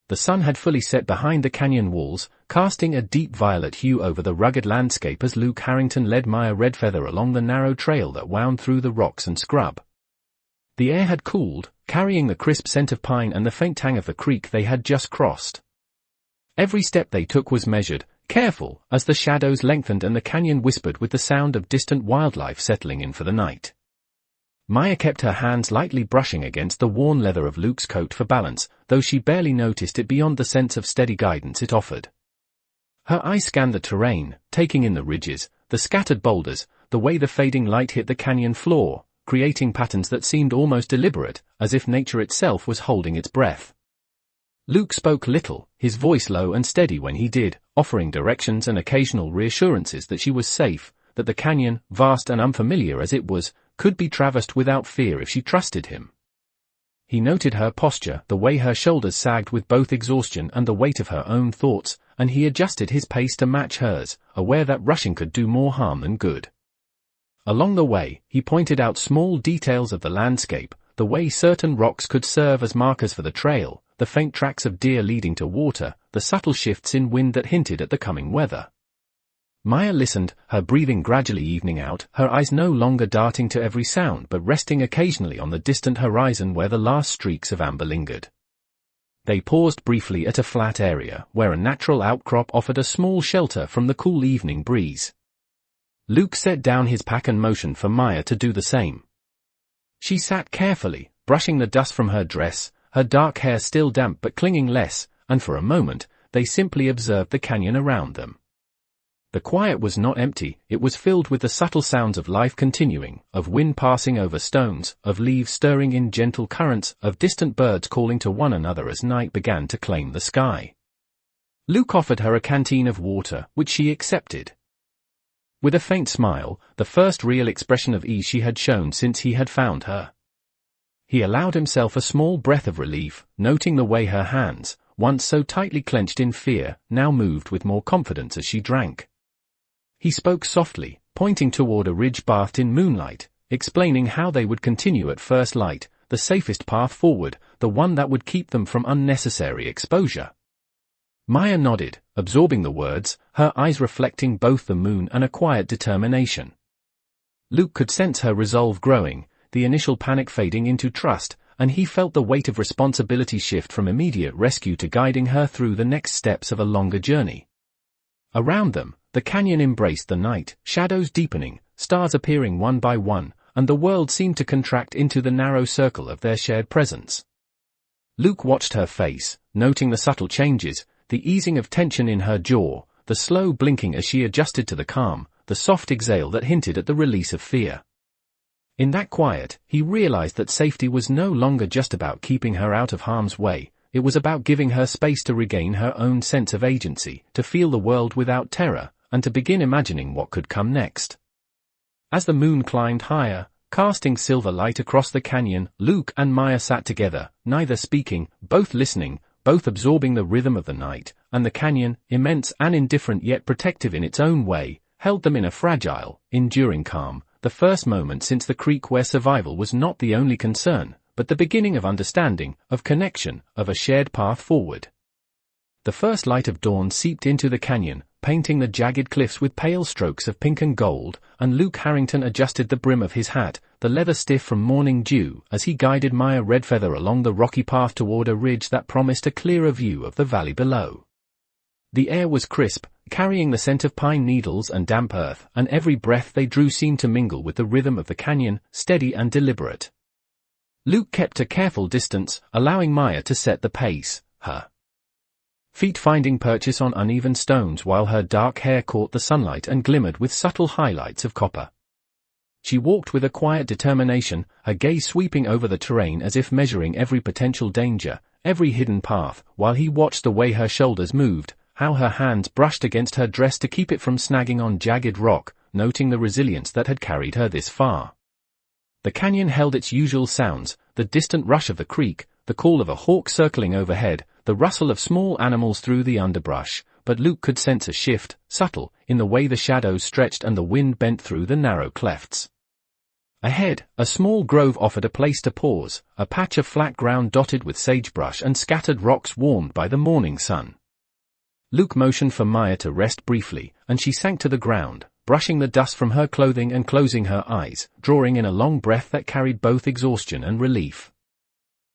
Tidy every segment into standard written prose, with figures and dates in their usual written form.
The sun had fully set behind the canyon walls, casting a deep violet hue over the rugged landscape as Luke Harrington led Maya Redfeather along the narrow trail that wound through the rocks and scrub. The air had cooled, carrying the crisp scent of pine and the faint tang of the creek they had just crossed. Every step they took was measured, careful, as the shadows lengthened and the canyon whispered with the sound of distant wildlife settling in for the night. Maya kept her hands lightly brushing against the worn leather of Luke's coat for balance, though she barely noticed it beyond the sense of steady guidance it offered. Her eyes scanned the terrain, taking in the ridges, the scattered boulders, the way the fading light hit the canyon floor, creating patterns that seemed almost deliberate, as if nature itself was holding its breath. Luke spoke little, his voice low and steady when he did, offering directions and occasional reassurances that she was safe, that the canyon, vast and unfamiliar as it was, could be traversed without fear if she trusted him. He noted her posture, the way her shoulders sagged with both exhaustion and the weight of her own thoughts, and he adjusted his pace to match hers, aware that rushing could do more harm than good. Along the way, he pointed out small details of the landscape, the way certain rocks could serve as markers for the trail, the faint tracks of deer leading to water, the subtle shifts in wind that hinted at the coming weather. Maya listened, her breathing gradually evening out, her eyes no longer darting to every sound but resting occasionally on the distant horizon where the last streaks of amber lingered. They paused briefly at a flat area, where a natural outcrop offered a small shelter from the cool evening breeze. Luke set down his pack and motioned for Maya to do the same. She sat carefully, brushing the dust from her dress, her dark hair still damp but clinging less, and for a moment, they simply observed the canyon around them. The quiet was not empty, it was filled with the subtle sounds of life continuing, of wind passing over stones, of leaves stirring in gentle currents, of distant birds calling to one another as night began to claim the sky. Luke offered her a canteen of water, which she accepted. With a faint smile, the first real expression of ease she had shown since he had found her. He allowed himself a small breath of relief, noting the way her hands, once so tightly clenched in fear, now moved with more confidence as she drank. He spoke softly, pointing toward a ridge bathed in moonlight, explaining how they would continue at first light, the safest path forward, the one that would keep them from unnecessary exposure. Maya nodded, absorbing the words, her eyes reflecting both the moon and a quiet determination. Luke could sense her resolve growing, the initial panic fading into trust, and he felt the weight of responsibility shift from immediate rescue to guiding her through the next steps of a longer journey. Around them, the canyon embraced the night, shadows deepening, stars appearing one by one, and the world seemed to contract into the narrow circle of their shared presence. Luke watched her face, noting the subtle changes, the easing of tension in her jaw, the slow blinking as she adjusted to the calm, the soft exhale that hinted at the release of fear. In that quiet, he realized that safety was no longer just about keeping her out of harm's way, it was about giving her space to regain her own sense of agency, to feel the world without terror, and to begin imagining what could come next. As the moon climbed higher, casting silver light across the canyon, Luke and Maya sat together, neither speaking, both listening, both absorbing the rhythm of the night, and the canyon, immense and indifferent yet protective in its own way, held them in a fragile, enduring calm, the first moment since the creek where survival was not the only concern, but the beginning of understanding, of connection, of a shared path forward. The first light of dawn seeped into the canyon, painting the jagged cliffs with pale strokes of pink and gold, and Luke Harrington adjusted the brim of his hat, the leather stiff from morning dew, as he guided Maya Redfeather along the rocky path toward a ridge that promised a clearer view of the valley below. The air was crisp, carrying the scent of pine needles and damp earth, and every breath they drew seemed to mingle with the rhythm of the canyon, steady and deliberate. Luke kept a careful distance, allowing Maya to set the pace, her feet finding purchase on uneven stones while her dark hair caught the sunlight and glimmered with subtle highlights of copper. She walked with a quiet determination, her gaze sweeping over the terrain as if measuring every potential danger, every hidden path, while he watched the way her shoulders moved, how her hands brushed against her dress to keep it from snagging on jagged rock, noting the resilience that had carried her this far. The canyon held its usual sounds, the distant rush of the creek, the call of a hawk circling overhead, the rustle of small animals through the underbrush, but Luke could sense a shift, subtle, in the way the shadows stretched and the wind bent through the narrow clefts. Ahead, a small grove offered a place to pause, a patch of flat ground dotted with sagebrush and scattered rocks warmed by the morning sun. Luke motioned for Maya to rest briefly, and she sank to the ground, brushing the dust from her clothing and closing her eyes, drawing in a long breath that carried both exhaustion and relief.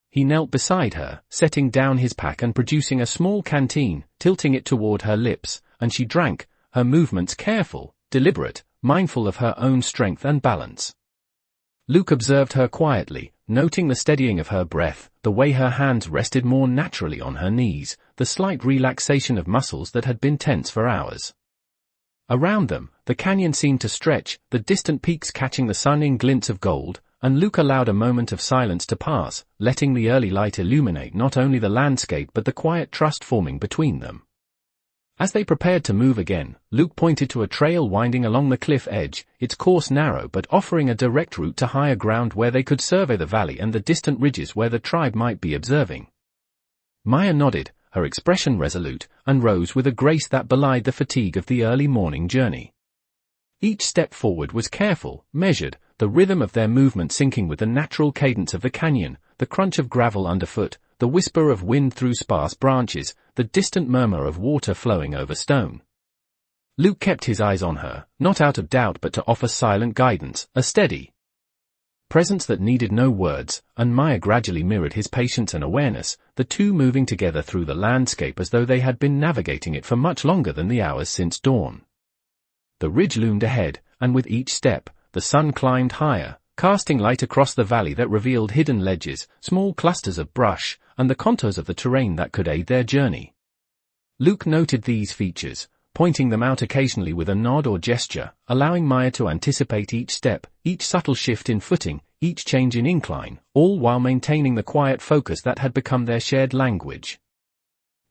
He knelt beside her, setting down his pack and producing a small canteen, tilting it toward her lips, and she drank, her movements careful, deliberate, mindful of her own strength and balance. Luke observed her quietly, noting the steadying of her breath, the way her hands rested more naturally on her knees, the slight relaxation of muscles that had been tense for hours. Around them, the canyon seemed to stretch, the distant peaks catching the sun in glints of gold, and Luke allowed a moment of silence to pass, letting the early light illuminate not only the landscape but the quiet trust forming between them. As they prepared to move again, Luke pointed to a trail winding along the cliff edge, its course narrow but offering a direct route to higher ground where they could survey the valley and the distant ridges where the tribe might be observing. Maya nodded, her expression resolute, and rose with a grace that belied the fatigue of the early morning journey. Each step forward was careful, measured, the rhythm of their movement syncing with the natural cadence of the canyon, the crunch of gravel underfoot, the whisper of wind through sparse branches, the distant murmur of water flowing over stone. Luke kept his eyes on her, not out of doubt but to offer silent guidance, a steady presence that needed no words, and Maya gradually mirrored his patience and awareness, the two moving together through the landscape as though they had been navigating it for much longer than the hours since dawn. The ridge loomed ahead, and with each step, the sun climbed higher, casting light across the valley that revealed hidden ledges, small clusters of brush, and the contours of the terrain that could aid their journey. Luke noted these features, pointing them out occasionally with a nod or gesture, allowing Maya to anticipate each step, each subtle shift in footing, each change in incline, all while maintaining the quiet focus that had become their shared language.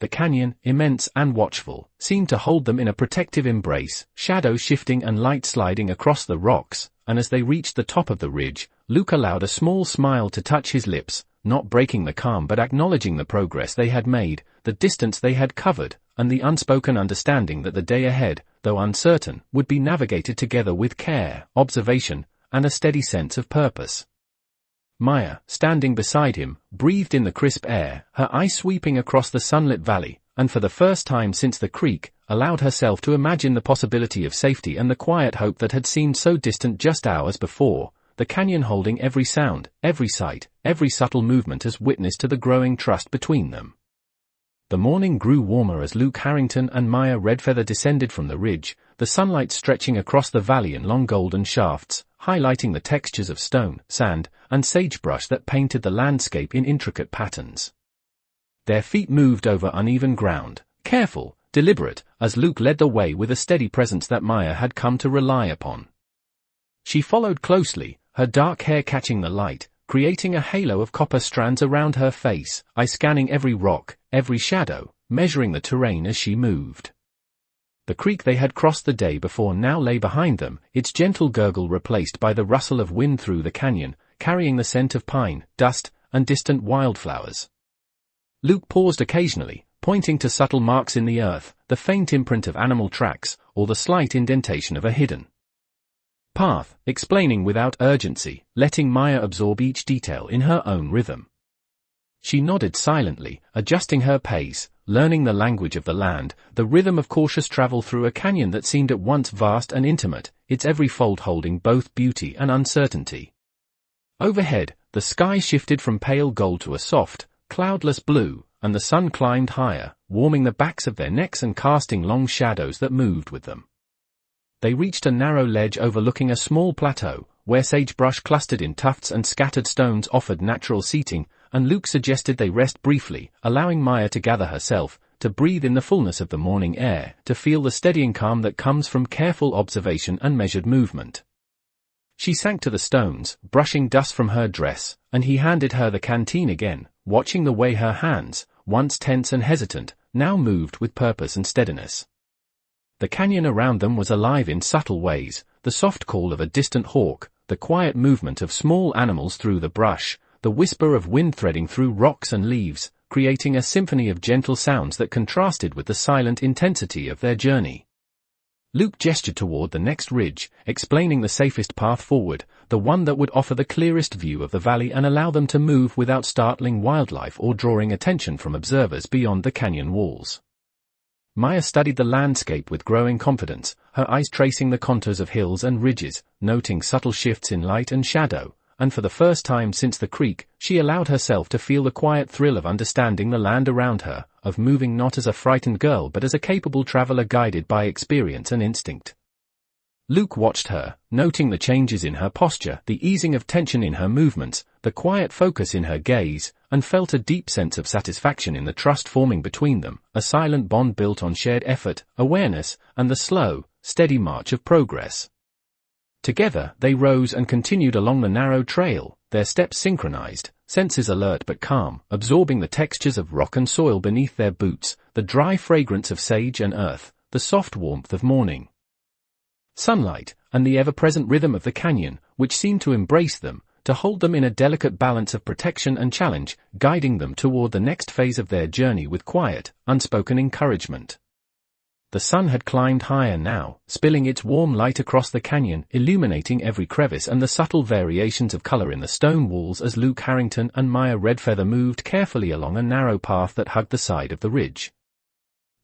The canyon, immense and watchful, seemed to hold them in a protective embrace, shadows shifting and light sliding across the rocks, and as they reached the top of the ridge, Luke allowed a small smile to touch his lips, not breaking the calm but acknowledging the progress they had made, the distance they had covered, and the unspoken understanding that the day ahead, though uncertain, would be navigated together with care, observation, and a steady sense of purpose. Maya, standing beside him, breathed in the crisp air, her eyes sweeping across the sunlit valley, and for the first time since the creek, allowed herself to imagine the possibility of safety and the quiet hope that had seemed so distant just hours before, the canyon holding every sound, every sight, every subtle movement as witness to the growing trust between them. The morning grew warmer as Luke Harrington and Maya Redfeather descended from the ridge, the sunlight stretching across the valley in long golden shafts, highlighting the textures of stone, sand, and sagebrush that painted the landscape in intricate patterns. Their feet moved over uneven ground, careful, deliberate, as Luke led the way with a steady presence that Maya had come to rely upon. She followed closely, her dark hair catching the light, creating a halo of copper strands around her face, eye scanning every rock, every shadow, measuring the terrain as she moved. The creek they had crossed the day before now lay behind them, its gentle gurgle replaced by the rustle of wind through the canyon, carrying the scent of pine, dust, and distant wildflowers. Luke paused occasionally, pointing to subtle marks in the earth, the faint imprint of animal tracks, or the slight indentation of a hidden path, explaining without urgency, letting Maya absorb each detail in her own rhythm. She nodded silently, adjusting her pace, learning the language of the land, the rhythm of cautious travel through a canyon that seemed at once vast and intimate, its every fold holding both beauty and uncertainty. Overhead, the sky shifted from pale gold to a soft, cloudless blue, and the sun climbed higher, warming the backs of their necks and casting long shadows that moved with them. They reached a narrow ledge overlooking a small plateau, where sagebrush clustered in tufts and scattered stones offered natural seating, and Luke suggested they rest briefly, allowing Maya to gather herself, to breathe in the fullness of the morning air, to feel the steadying calm that comes from careful observation and measured movement. She sank to the stones, brushing dust from her dress, and he handed her the canteen again, watching the way her hands, once tense and hesitant, now moved with purpose and steadiness. The canyon around them was alive in subtle ways, the soft call of a distant hawk, the quiet movement of small animals through the brush, the whisper of wind threading through rocks and leaves, creating a symphony of gentle sounds that contrasted with the silent intensity of their journey. Luke gestured toward the next ridge, explaining the safest path forward, the one that would offer the clearest view of the valley and allow them to move without startling wildlife or drawing attention from observers beyond the canyon walls. Maya studied the landscape with growing confidence, her eyes tracing the contours of hills and ridges, noting subtle shifts in light and shadow, and for the first time since the creek, she allowed herself to feel the quiet thrill of understanding the land around her, of moving not as a frightened girl but as a capable traveler guided by experience and instinct. Luke watched her, noting the changes in her posture, the easing of tension in her movements, the quiet focus in her gaze, and felt a deep sense of satisfaction in the trust forming between them, a silent bond built on shared effort, awareness, and the slow, steady march of progress. Together, they rose and continued along the narrow trail, their steps synchronized, senses alert but calm, absorbing the textures of rock and soil beneath their boots, the dry fragrance of sage and earth, the soft warmth of morning sunlight, and the ever-present rhythm of the canyon, which seemed to embrace them, to hold them in a delicate balance of protection and challenge, guiding them toward the next phase of their journey with quiet, unspoken encouragement. The sun had climbed higher now, spilling its warm light across the canyon, illuminating every crevice and the subtle variations of color in the stone walls as Luke Harrington and Maya Redfeather moved carefully along a narrow path that hugged the side of the ridge.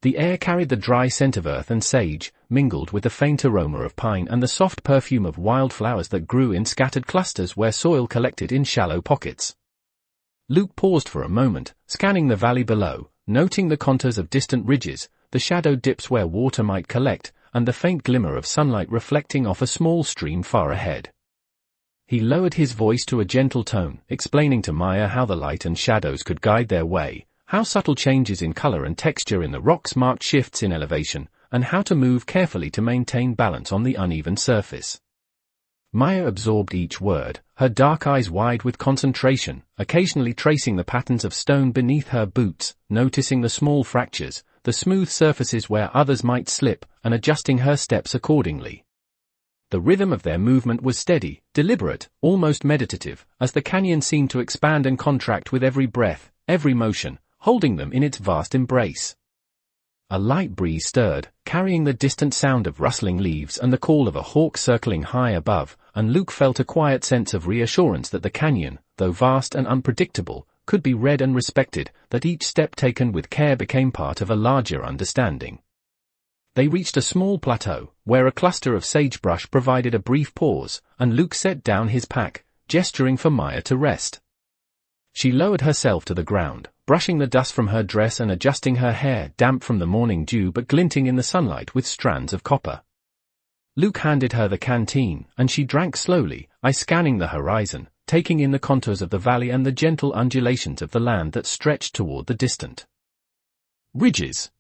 The air carried the dry scent of earth and sage, mingled with the faint aroma of pine and the soft perfume of wildflowers that grew in scattered clusters where soil collected in shallow pockets. Luke paused for a moment, scanning the valley below, noting the contours of distant ridges, the shadow dips where water might collect, and the faint glimmer of sunlight reflecting off a small stream far ahead. He lowered his voice to a gentle tone, explaining to Maya how the light and shadows could guide their way, how subtle changes in color and texture in the rocks marked shifts in elevation, and how to move carefully to maintain balance on the uneven surface. Maya absorbed each word, her dark eyes wide with concentration, occasionally tracing the patterns of stone beneath her boots, noticing the small fractures, the smooth surfaces where others might slip, and adjusting her steps accordingly. The rhythm of their movement was steady, deliberate, almost meditative, as the canyon seemed to expand and contract with every breath, every motion, holding them in its vast embrace. A light breeze stirred, carrying the distant sound of rustling leaves and the call of a hawk circling high above, and Luke felt a quiet sense of reassurance that the canyon, though vast and unpredictable, could be read and respected, that each step taken with care became part of a larger understanding. They reached a small plateau, where a cluster of sagebrush provided a brief pause, and Luke set down his pack, gesturing for Maya to rest. She lowered herself to the ground, brushing the dust from her dress and adjusting her hair, damp from the morning dew but glinting in the sunlight with strands of copper. Luke handed her the canteen, and she drank slowly, eyes scanning the horizon, taking in the contours of the valley and the gentle undulations of the land that stretched toward the distant ridges.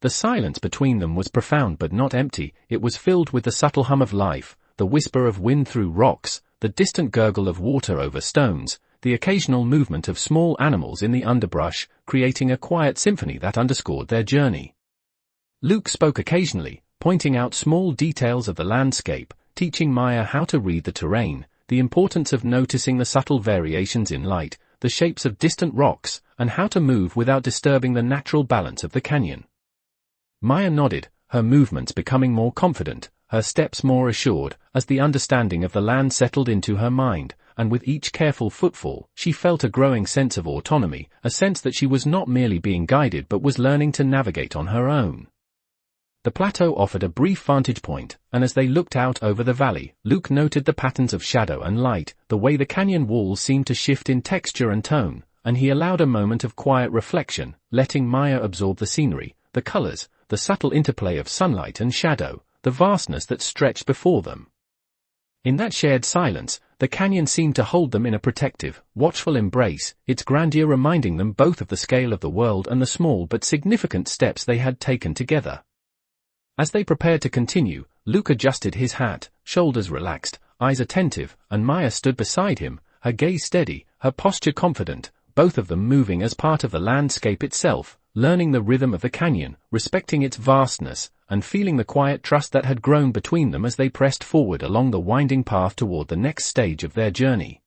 The silence between them was profound but not empty, it was filled with the subtle hum of life, the whisper of wind through rocks, the distant gurgle of water over stones, the occasional movement of small animals in the underbrush, creating a quiet symphony that underscored their journey. Luke spoke occasionally, pointing out small details of the landscape, teaching Maya how to read the terrain, the importance of noticing the subtle variations in light, the shapes of distant rocks, and how to move without disturbing the natural balance of the canyon. Maya nodded, her movements becoming more confident, her steps more assured, as the understanding of the land settled into her mind, and with each careful footfall, she felt a growing sense of autonomy, a sense that she was not merely being guided but was learning to navigate on her own. The plateau offered a brief vantage point, and as they looked out over the valley, Luke noted the patterns of shadow and light, the way the canyon walls seemed to shift in texture and tone, and he allowed a moment of quiet reflection, letting Maya absorb the scenery, the colors, the subtle interplay of sunlight and shadow, the vastness that stretched before them. In that shared silence, the canyon seemed to hold them in a protective, watchful embrace, its grandeur reminding them both of the scale of the world and the small but significant steps they had taken together. As they prepared to continue, Luke adjusted his hat, shoulders relaxed, eyes attentive, and Maya stood beside him, her gaze steady, her posture confident, both of them moving as part of the landscape itself, learning the rhythm of the canyon, respecting its vastness, and feeling the quiet trust that had grown between them as they pressed forward along the winding path toward the next stage of their journey.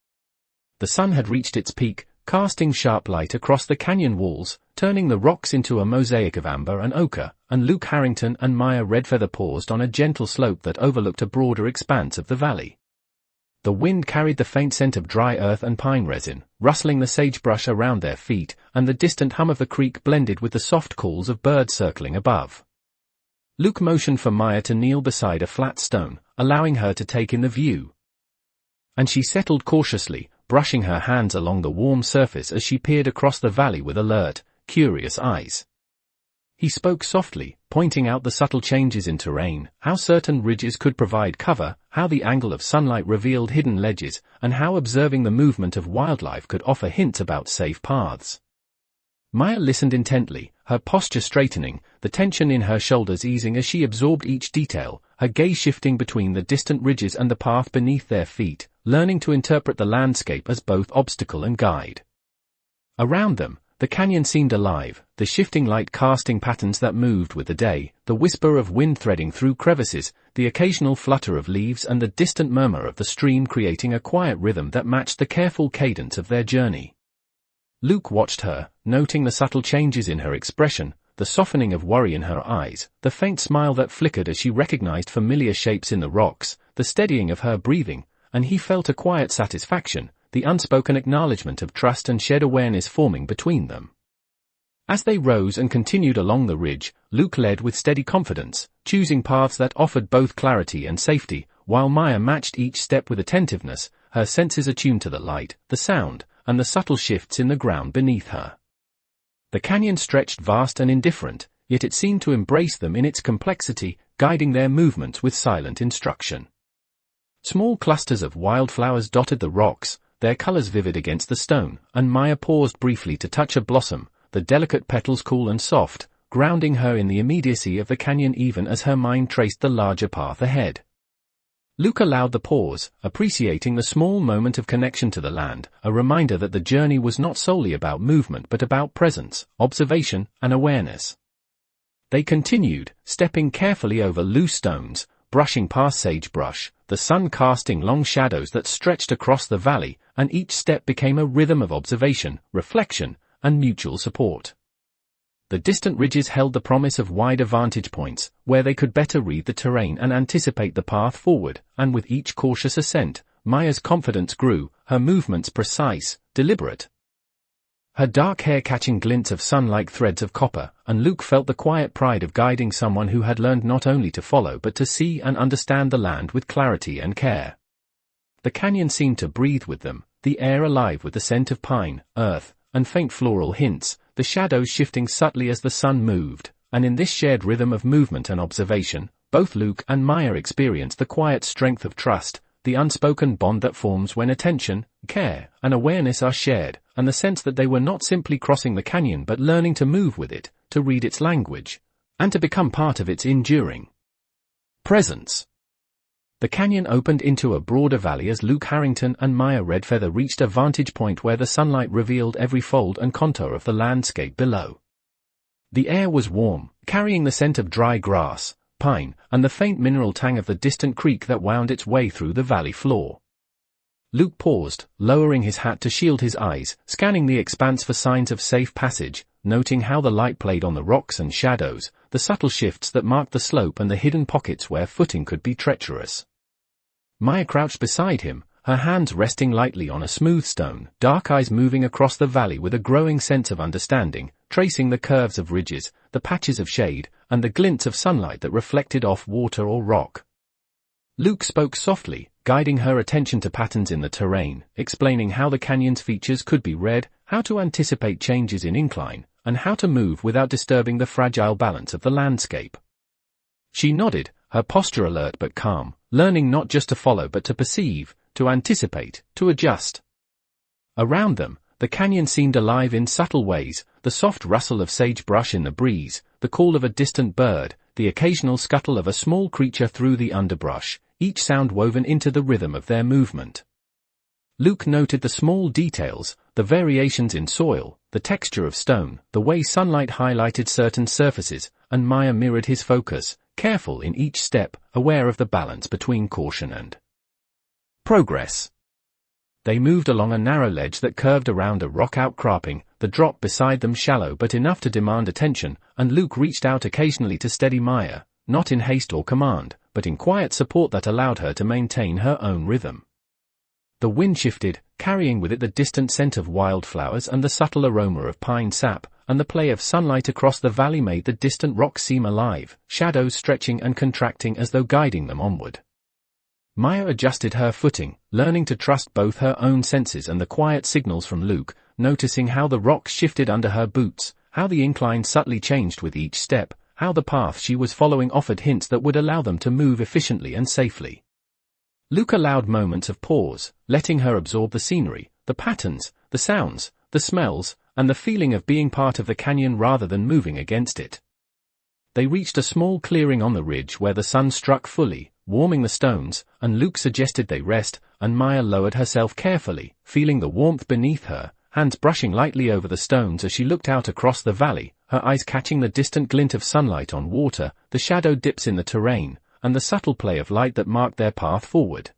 The sun had reached its peak, casting sharp light across the canyon walls, turning the rocks into a mosaic of amber and ochre, and Luke Harrington and Maya Redfeather paused on a gentle slope that overlooked a broader expanse of the valley. The wind carried the faint scent of dry earth and pine resin, rustling the sagebrush around their feet, and the distant hum of the creek blended with the soft calls of birds circling above. Luke motioned for Maya to kneel beside a flat stone, allowing her to take in the view. And she settled cautiously, brushing her hands along the warm surface as she peered across the valley with alert, curious eyes. He spoke softly, pointing out the subtle changes in terrain, how certain ridges could provide cover, how the angle of sunlight revealed hidden ledges, and how observing the movement of wildlife could offer hints about safe paths. Maya listened intently, her posture straightening, the tension in her shoulders easing as she absorbed each detail, her gaze shifting between the distant ridges and the path beneath their feet, learning to interpret the landscape as both obstacle and guide. Around them, the canyon seemed alive, the shifting light casting patterns that moved with the day, the whisper of wind threading through crevices, the occasional flutter of leaves and the distant murmur of the stream creating a quiet rhythm that matched the careful cadence of their journey. Luke watched her, noting the subtle changes in her expression, the softening of worry in her eyes, the faint smile that flickered as she recognized familiar shapes in the rocks, the steadying of her breathing, and he felt a quiet satisfaction, the unspoken acknowledgement of trust and shared awareness forming between them. As they rose and continued along the ridge, Luke led with steady confidence, choosing paths that offered both clarity and safety, while Maya matched each step with attentiveness, her senses attuned to the light, the sound, and the subtle shifts in the ground beneath her. The canyon stretched vast and indifferent, yet it seemed to embrace them in its complexity, guiding their movements with silent instruction. Small clusters of wildflowers dotted the rocks, their colors vivid against the stone, and Maya paused briefly to touch a blossom, the delicate petals cool and soft, grounding her in the immediacy of the canyon even as her mind traced the larger path ahead. Luke allowed the pause, appreciating the small moment of connection to the land, a reminder that the journey was not solely about movement but about presence, observation, and awareness. They continued, stepping carefully over loose stones, brushing past sagebrush, the sun casting long shadows that stretched across the valley, and each step became a rhythm of observation, reflection, and mutual support. The distant ridges held the promise of wider vantage points, where they could better read the terrain and anticipate the path forward, and with each cautious ascent, Maya's confidence grew, her movements precise, deliberate. Her dark hair catching glints of sun like threads of copper, and Luke felt the quiet pride of guiding someone who had learned not only to follow but to see and understand the land with clarity and care. The canyon seemed to breathe with them, the air alive with the scent of pine, earth, and faint floral hints, the shadows shifting subtly as the sun moved, and in this shared rhythm of movement and observation, both Luke and Maya experienced the quiet strength of trust, the unspoken bond that forms when attention, care, and awareness are shared, and the sense that they were not simply crossing the canyon but learning to move with it, to read its language, and to become part of its enduring presence. The canyon opened into a broader valley as Luke Harrington and Maya Redfeather reached a vantage point where the sunlight revealed every fold and contour of the landscape below. The air was warm, carrying the scent of dry grass, pine, and the faint mineral tang of the distant creek that wound its way through the valley floor. Luke paused, lowering his hat to shield his eyes, scanning the expanse for signs of safe passage, noting how the light played on the rocks and shadows, the subtle shifts that marked the slope and the hidden pockets where footing could be treacherous. Maya crouched beside him, her hands resting lightly on a smooth stone, dark eyes moving across the valley with a growing sense of understanding, tracing the curves of ridges, the patches of shade, and the glints of sunlight that reflected off water or rock. Luke spoke softly, guiding her attention to patterns in the terrain, explaining how the canyon's features could be read, how to anticipate changes in incline, and how to move without disturbing the fragile balance of the landscape. She nodded, her posture alert but calm, learning not just to follow but to perceive, to anticipate, to adjust. Around them, the canyon seemed alive in subtle ways, the soft rustle of sagebrush in the breeze, the call of a distant bird, the occasional scuttle of a small creature through the underbrush, each sound woven into the rhythm of their movement. Luke noted the small details, the variations in soil, the texture of stone, the way sunlight highlighted certain surfaces, and Maya mirrored his focus, careful in each step, aware of the balance between caution and progress. They moved along a narrow ledge that curved around a rock outcropping, the drop beside them shallow but enough to demand attention, and Luke reached out occasionally to steady Maya, not in haste or command, but in quiet support that allowed her to maintain her own rhythm. The wind shifted, carrying with it the distant scent of wildflowers and the subtle aroma of pine sap, and the play of sunlight across the valley made the distant rocks seem alive, shadows stretching and contracting as though guiding them onward. Maya adjusted her footing, learning to trust both her own senses and the quiet signals from Luke, noticing how the rocks shifted under her boots, how the incline subtly changed with each step, how the path she was following offered hints that would allow them to move efficiently and safely. Luke allowed moments of pause, letting her absorb the scenery, the patterns, the sounds, the smells, and the feeling of being part of the canyon rather than moving against it. They reached a small clearing on the ridge where the sun struck fully, warming the stones, and Luke suggested they rest, and Maya lowered herself carefully, feeling the warmth beneath her, hands brushing lightly over the stones as she looked out across the valley, her eyes catching the distant glint of sunlight on water, the shadow dips in the terrain, and the subtle play of light that marked their path forward.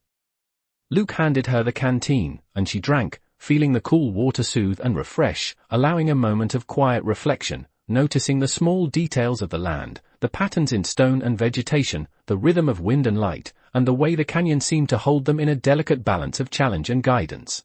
Luke handed her the canteen, and she drank, feeling the cool water soothe and refresh, allowing a moment of quiet reflection, noticing the small details of the land, the patterns in stone and vegetation, the rhythm of wind and light, and the way the canyon seemed to hold them in a delicate balance of challenge and guidance.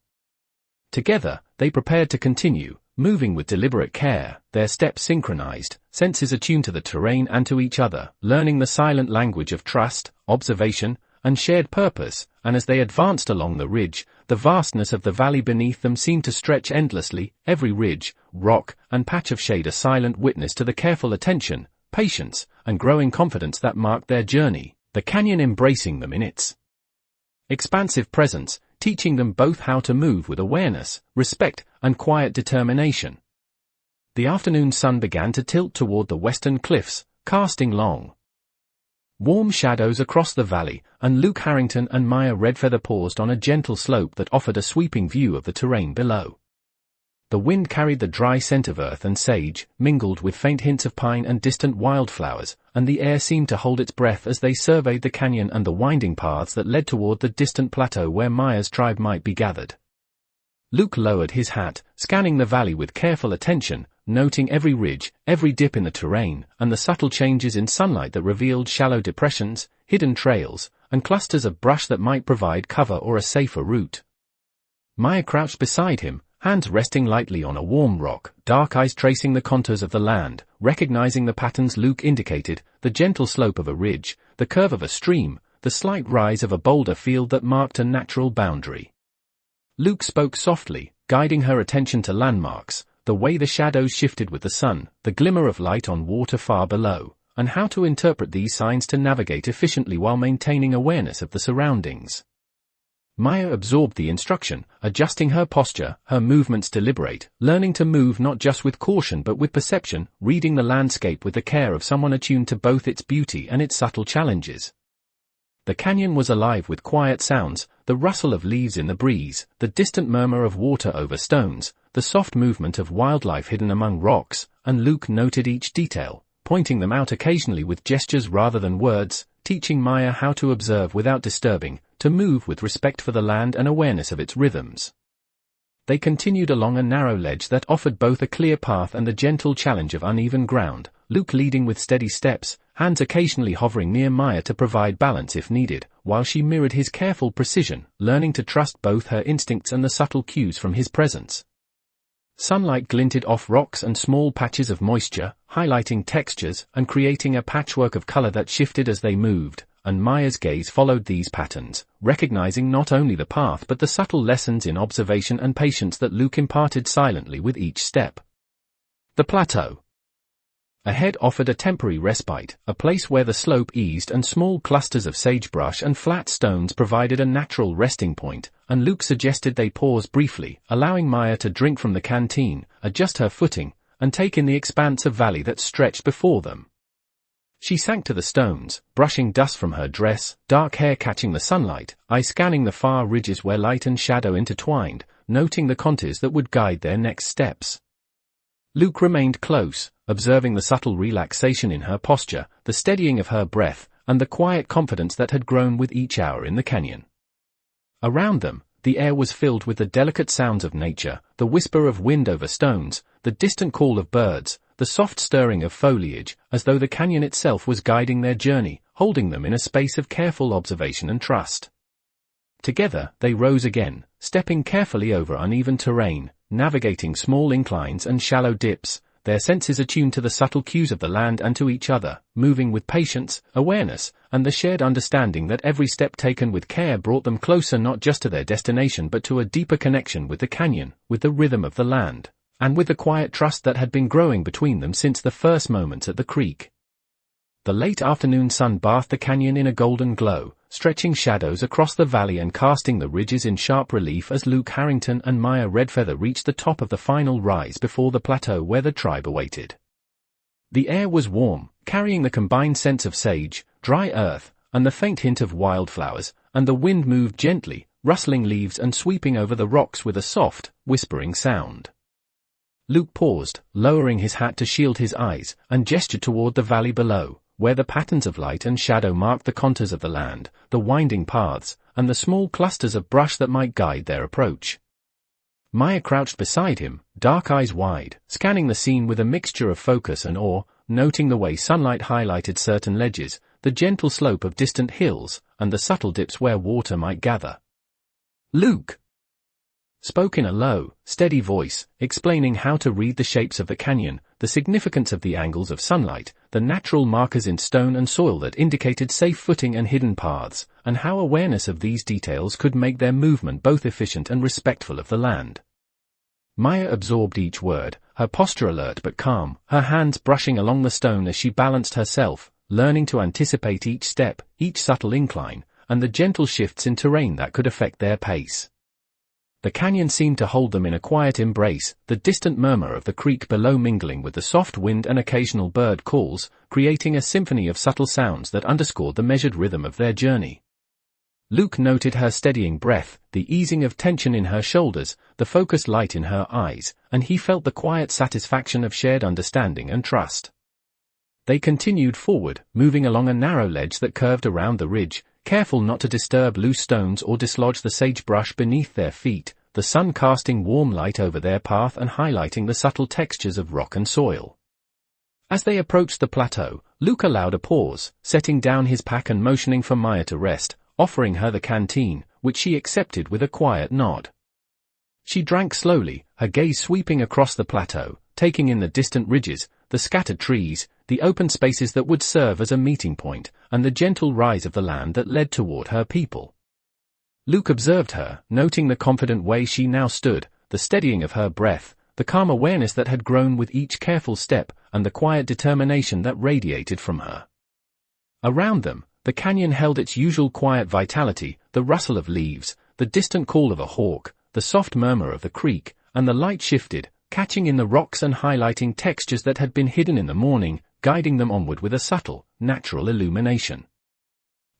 Together, they prepared to continue, moving with deliberate care, their steps synchronized, senses attuned to the terrain and to each other, learning the silent language of trust, observation, and shared purpose, and as they advanced along the ridge, the vastness of the valley beneath them seemed to stretch endlessly, every ridge, rock, and patch of shade a silent witness to the careful attention, patience, and growing confidence that marked their journey, the canyon embracing them in its expansive presence, teaching them both how to move with awareness, respect, and quiet determination. The afternoon sun began to tilt toward the western cliffs, casting long, warm shadows across the valley, and Luke Harrington and Maya Redfeather paused on a gentle slope that offered a sweeping view of the terrain below. The wind carried the dry scent of earth and sage, mingled with faint hints of pine and distant wildflowers, and the air seemed to hold its breath as they surveyed the canyon and the winding paths that led toward the distant plateau where Maya's tribe might be gathered. Luke lowered his hat, scanning the valley with careful attention, noting every ridge, every dip in the terrain, and the subtle changes in sunlight that revealed shallow depressions, hidden trails, and clusters of brush that might provide cover or a safer route. Maya crouched beside him, hands resting lightly on a warm rock, dark eyes tracing the contours of the land, recognizing the patterns Luke indicated, the gentle slope of a ridge, the curve of a stream, the slight rise of a boulder field that marked a natural boundary. Luke spoke softly, guiding her attention to landmarks, the way the shadows shifted with the sun, the glimmer of light on water far below, and how to interpret these signs to navigate efficiently while maintaining awareness of the surroundings. Maya absorbed the instruction, adjusting her posture, her movements deliberate, learning to move not just with caution but with perception, reading the landscape with the care of someone attuned to both its beauty and its subtle challenges. The canyon was alive with quiet sounds, the rustle of leaves in the breeze, the distant murmur of water over stones, the soft movement of wildlife hidden among rocks, and Luke noted each detail, pointing them out occasionally with gestures rather than words, teaching Maya how to observe without disturbing, to move with respect for the land and awareness of its rhythms. They continued along a narrow ledge that offered both a clear path and the gentle challenge of uneven ground, Luke leading with steady steps, hands occasionally hovering near Maya to provide balance if needed, while she mirrored his careful precision, learning to trust both her instincts and the subtle cues from his presence. Sunlight glinted off rocks and small patches of moisture, highlighting textures and creating a patchwork of color that shifted as they moved, and Maya's gaze followed these patterns, recognizing not only the path but the subtle lessons in observation and patience that Luke imparted silently with each step. The plateau ahead offered a temporary respite, a place where the slope eased and small clusters of sagebrush and flat stones provided a natural resting point, and Luke suggested they pause briefly, allowing Maya to drink from the canteen, adjust her footing, and take in the expanse of valley that stretched before them. She sank to the stones, brushing dust from her dress, dark hair catching the sunlight, eyes scanning the far ridges where light and shadow intertwined, noting the contours that would guide their next steps. Luke remained close, observing the subtle relaxation in her posture, the steadying of her breath, and the quiet confidence that had grown with each hour in the canyon. Around them, the air was filled with the delicate sounds of nature, the whisper of wind over stones, the distant call of birds, the soft stirring of foliage, as though the canyon itself was guiding their journey, holding them in a space of careful observation and trust. Together, they rose again, stepping carefully over uneven terrain, navigating small inclines and shallow dips, their senses attuned to the subtle cues of the land and to each other, moving with patience, awareness, and the shared understanding that every step taken with care brought them closer not just to their destination but to a deeper connection with the canyon, with the rhythm of the land, and with the quiet trust that had been growing between them since the first moments at the creek. The late afternoon sun bathed the canyon in a golden glow, stretching shadows across the valley and casting the ridges in sharp relief as Luke Harrington and Maya Redfeather reached the top of the final rise before the plateau where the tribe awaited. The air was warm, carrying the combined scents of sage, dry earth, and the faint hint of wildflowers, and the wind moved gently, rustling leaves and sweeping over the rocks with a soft, whispering sound. Luke paused, lowering his hat to shield his eyes, and gestured toward the valley below, where the patterns of light and shadow marked the contours of the land, the winding paths, and the small clusters of brush that might guide their approach. Maya crouched beside him, dark eyes wide, scanning the scene with a mixture of focus and awe, noting the way sunlight highlighted certain ledges, the gentle slope of distant hills, and the subtle dips where water might gather. Luke spoke in a low, steady voice, explaining how to read the shapes of the canyon, the significance of the angles of sunlight, the natural markers in stone and soil that indicated safe footing and hidden paths, and how awareness of these details could make their movement both efficient and respectful of the land. Maya absorbed each word, her posture alert but calm, her hands brushing along the stone as she balanced herself, learning to anticipate each step, each subtle incline, and the gentle shifts in terrain that could affect their pace. The canyon seemed to hold them in a quiet embrace, the distant murmur of the creek below mingling with the soft wind and occasional bird calls, creating a symphony of subtle sounds that underscored the measured rhythm of their journey. Luke noted her steadying breath, the easing of tension in her shoulders, the focused light in her eyes, and he felt the quiet satisfaction of shared understanding and trust. They continued forward, moving along a narrow ledge that curved around the ridge, careful not to disturb loose stones or dislodge the sagebrush beneath their feet, the sun casting warm light over their path and highlighting the subtle textures of rock and soil. As they approached the plateau, Luke allowed a pause, setting down his pack and motioning for Maya to rest, offering her the canteen, which she accepted with a quiet nod. She drank slowly, her gaze sweeping across the plateau, taking in the distant ridges, the scattered trees, the open spaces that would serve as a meeting point, and the gentle rise of the land that led toward her people. Luke observed her, noting the confident way she now stood, the steadying of her breath, the calm awareness that had grown with each careful step, and the quiet determination that radiated from her. Around them, the canyon held its usual quiet vitality, the rustle of leaves, the distant call of a hawk, the soft murmur of the creek, and the light shifted, catching in the rocks and highlighting textures that had been hidden in the morning, guiding them onward with a subtle, natural illumination.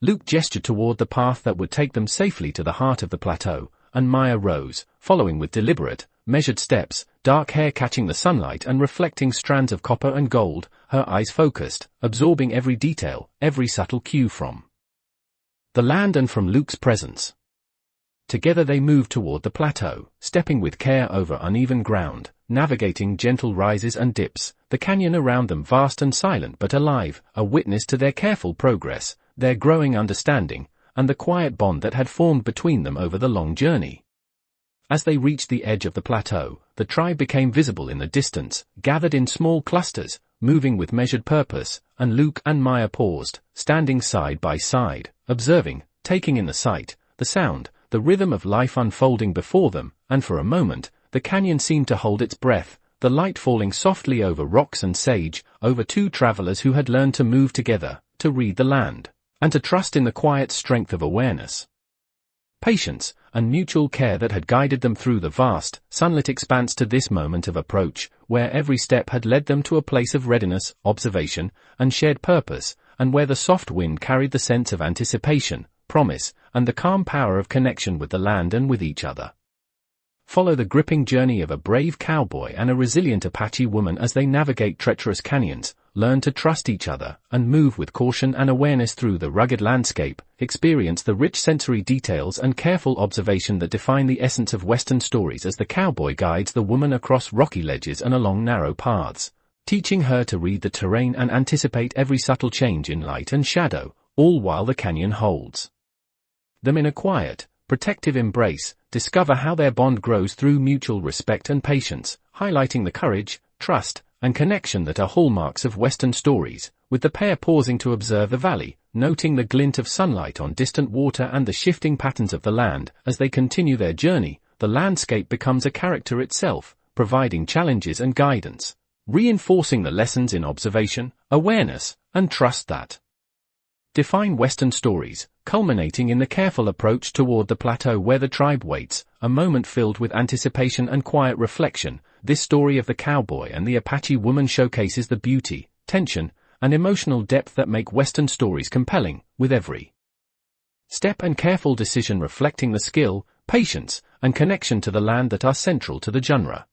Luke gestured toward the path that would take them safely to the heart of the plateau, and Maya rose, following with deliberate, measured steps, dark hair catching the sunlight and reflecting strands of copper and gold, her eyes focused, absorbing every detail, every subtle cue from the land and from Luke's presence. Together they moved toward the plateau, stepping with care over uneven ground, navigating gentle rises and dips, the canyon around them vast and silent but alive, a witness to their careful progress, their growing understanding, and the quiet bond that had formed between them over the long journey. As they reached the edge of the plateau, the tribe became visible in the distance, gathered in small clusters, moving with measured purpose, and Luke and Maya paused, standing side by side, observing, taking in the sight, the sound, the rhythm of life unfolding before them, and for a moment, the canyon seemed to hold its breath, the light falling softly over rocks and sage, over two travelers who had learned to move together, to read the land, and to trust in the quiet strength of awareness, patience, and mutual care that had guided them through the vast, sunlit expanse to this moment of approach, where every step had led them to a place of readiness, observation, and shared purpose, and where the soft wind carried the sense of anticipation, promise, and the calm power of connection with the land and with each other. Follow the gripping journey of a brave cowboy and a resilient Apache woman as they navigate treacherous canyons, learn to trust each other, and move with caution and awareness through the rugged landscape, experience the rich sensory details and careful observation that define the essence of Western stories as the cowboy guides the woman across rocky ledges and along narrow paths, teaching her to read the terrain and anticipate every subtle change in light and shadow, all while the canyon holds them in a quiet, protective embrace. Discover how their bond grows through mutual respect and patience, highlighting the courage, trust, and connection that are hallmarks of Western stories, with the pair pausing to observe the valley, noting the glint of sunlight on distant water and the shifting patterns of the land. As they continue their journey, the landscape becomes a character itself, providing challenges and guidance, reinforcing the lessons in observation, awareness, and trust that define Western stories, culminating in the careful approach toward the plateau where the tribe waits, a moment filled with anticipation and quiet reflection. This story of the cowboy and the Apache woman showcases the beauty, tension, and emotional depth that make Western stories compelling, with every step and careful decision reflecting the skill, patience, and connection to the land that are central to the genre.